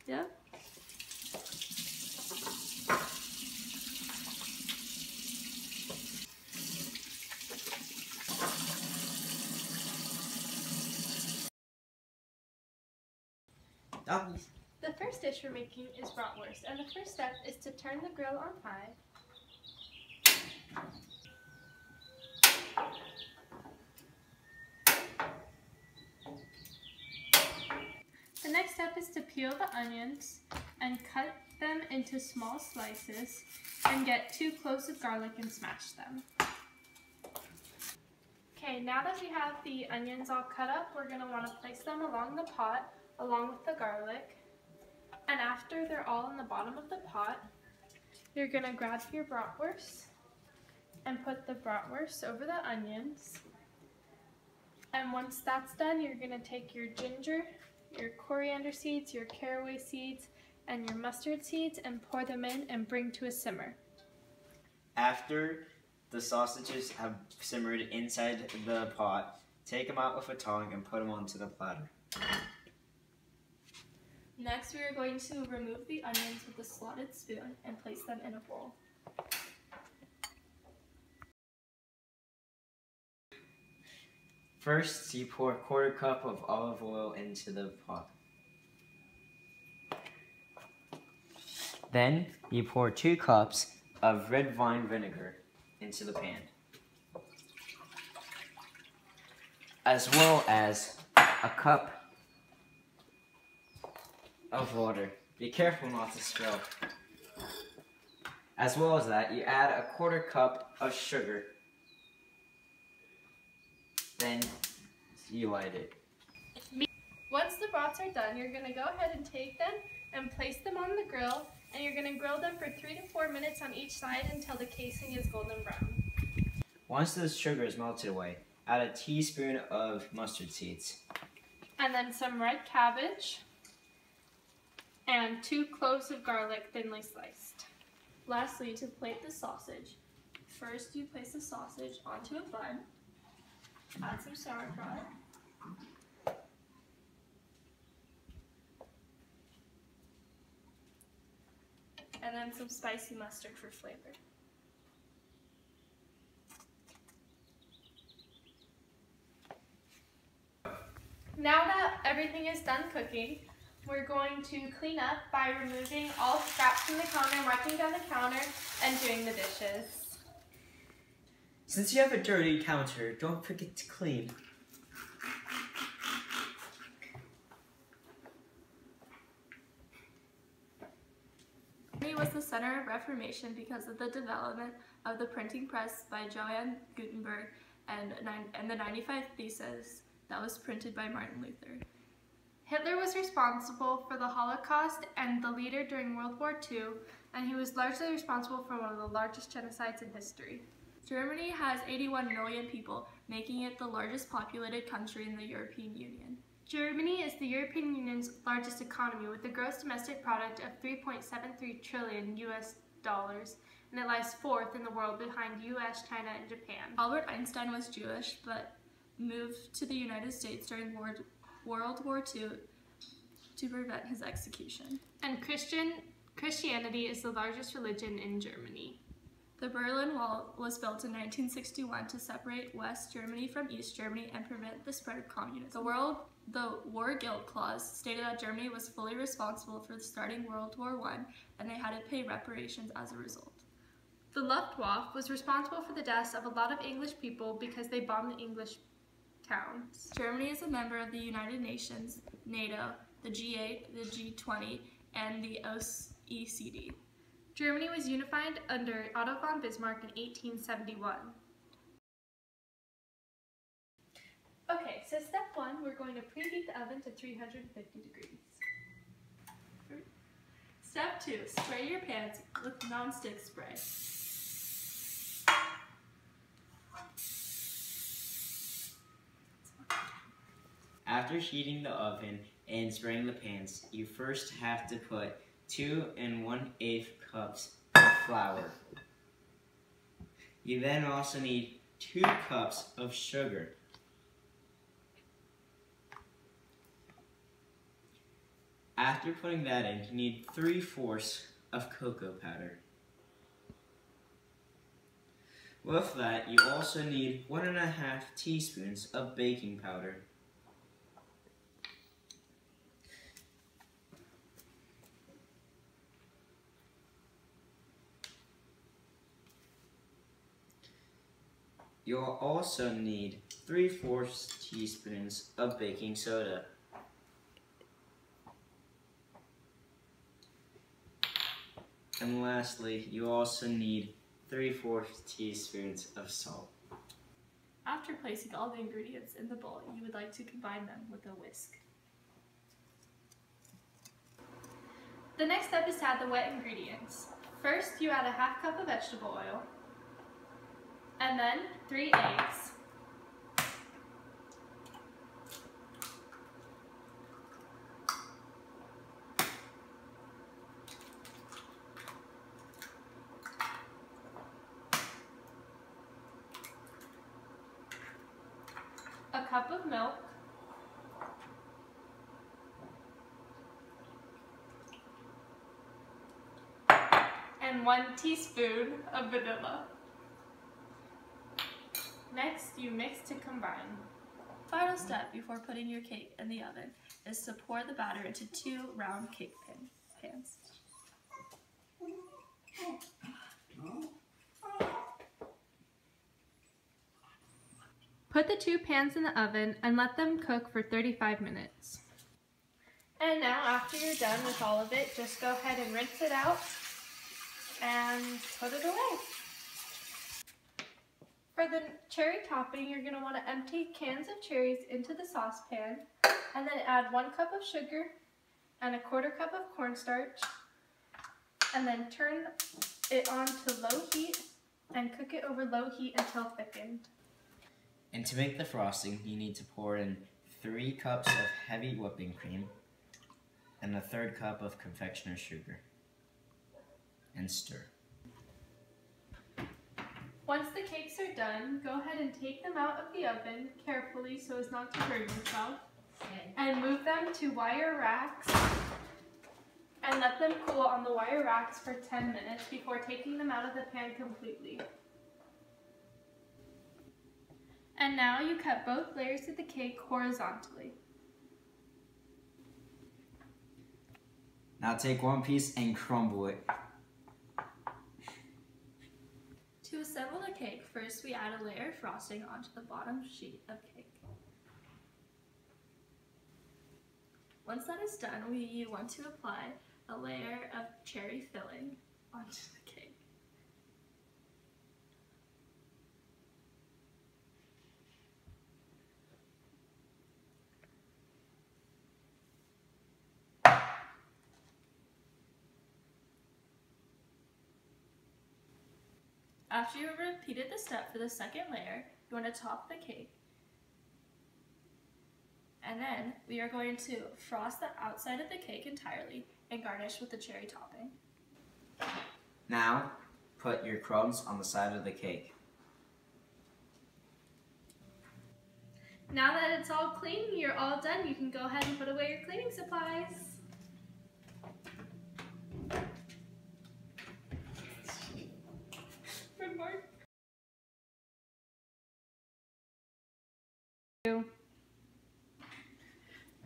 Yeah. Doggies. The first dish we're making is bratwurst, and the first step is to turn the grill on high. The next step is to peel the onions and cut them into small slices and get 2 cloves of garlic and smash them. Okay, now that we have the onions all cut up, we're going to want to place them along the pot along with the garlic. And after they're all in the bottom of the pot, you're going to grab your bratwurst and put the bratwurst over the onions. And once that's done, you're going to take your ginger, your coriander seeds, your caraway seeds, and your mustard seeds and pour them in and bring to a simmer. After the sausages have simmered inside the pot, take them out with a tongue and put them onto the platter. Next, we are going to remove the onions with a slotted spoon and place them in a bowl. First, you pour a 1/4 cup of olive oil into the pot. Then, you pour 2 cups of red wine vinegar into the pan, as well as a cup of water. Be careful not to spill. As well as that, you add a 1/4 cup of sugar. Then you light it. Once the brats are done, you're going to go ahead and take them and place them on the grill, and you're going to grill them for 3 to 4 minutes on each side until the casing is golden brown. Once the sugar is melted away, add a teaspoon of mustard seeds. And then some red cabbage and 2 cloves of garlic thinly sliced. Lastly, to plate the sausage, first you place the sausage onto a bun, add some sauerkraut, and then some spicy mustard for flavor. Now that everything is done cooking, we're going to clean up by removing all scraps from the counter, wiping down the counter, and doing the dishes. Since you have a dirty counter, don't forget to clean. Germany was the center of Reformation because of the development of the printing press by Johann Gutenberg and the 95 Theses that was printed by Martin Luther. Hitler was responsible for the Holocaust and the leader during World War II, and he was largely responsible for one of the largest genocides in history. Germany has 81 million people, making it the largest populated country in the European Union. Germany is the European Union's largest economy with a gross domestic product of $3.73 trillion US, and it lies 4th in the world behind US, China, and Japan. Albert Einstein was Jewish, but moved to the United States during World War II to prevent his execution. And Christianity is the largest religion in Germany. The Berlin Wall was built in 1961 to separate West Germany from East Germany and prevent the spread of communism. The War Guilt Clause stated that Germany was fully responsible for starting World War I, and they had to pay reparations as a result. The Luftwaffe was responsible for the deaths of a lot of English people because they bombed the English towns. Germany is a member of the United Nations, NATO, the G8, the G20, and the OECD. Germany was unified under Otto von Bismarck in 1871. Okay, so step 1, we're going to preheat the oven to 350 degrees. Step 2, spray your pans with non-stick spray. After heating the oven and spraying the pans, you first have to put 2 1/8 cups of flour. You then also need 2 cups of sugar. After putting that in, you need 3/4 of cocoa powder. With that, you also need 1½ teaspoons of baking powder. You'll also need 3/4 teaspoons of baking soda. And lastly, you also need 3/4 teaspoons of salt. After placing all the ingredients in the bowl, you would like to combine them with a whisk. The next step is to add the wet ingredients. First, you add a 1/2 cup of vegetable oil, and then 3 eggs, a cup of milk, and 1 teaspoon of vanilla. Next, you mix to combine. Final step before putting your cake in the oven is to pour the batter into 2 round cake pans. Put the 2 pans in the oven and let them cook for 35 minutes. And now, after you're done with all of it, just go ahead and rinse it out and put it away. For the cherry topping, you're going to want to empty cans of cherries into the saucepan and then add 1 cup of sugar and 1/4 cup of cornstarch, and then turn it on to low heat and cook it over low heat until thickened. And to make the frosting, you need to pour in 3 cups of heavy whipping cream and 1/3 cup of confectioner's sugar, and stir. Once the cakes are done, go ahead and take them out of the oven carefully so as not to burn yourself, and move them to wire racks and let them cool on the wire racks for 10 minutes before taking them out of the pan completely. And now you cut both layers of the cake horizontally. Now take one piece and crumble it. To assemble the cake, first we add a layer of frosting onto the bottom sheet of cake. Once that is done, we want to apply a layer of cherry filling onto the cake. After you have repeated the step for the second layer, you want to top the cake. And then we are going to frost the outside of the cake entirely and garnish with the cherry topping. Now, put your crumbs on the side of the cake. Now that it's all clean, you're all done, you can go ahead and put away your cleaning supplies.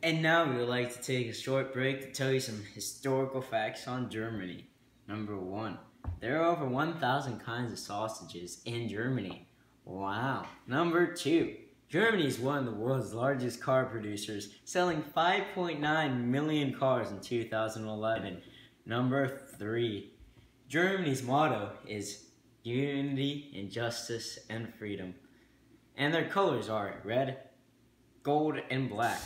And now we would like to take a short break to tell you some historical facts on Germany. Number 1, there are over 1,000 kinds of sausages in Germany. Wow. Number 2, Germany is one of the world's largest car producers, selling 5.9 million cars in 2011. Number 3, Germany's motto is unity, injustice, and freedom. And their colors are red, gold, and black.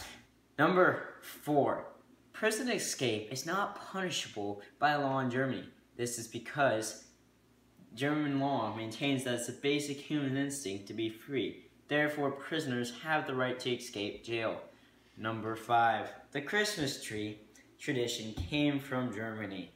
Number 4, prison escape is not punishable by law in Germany. This is because German law maintains that it's a basic human instinct to be free. Therefore, prisoners have the right to escape jail. Number 5, the Christmas tree tradition came from Germany.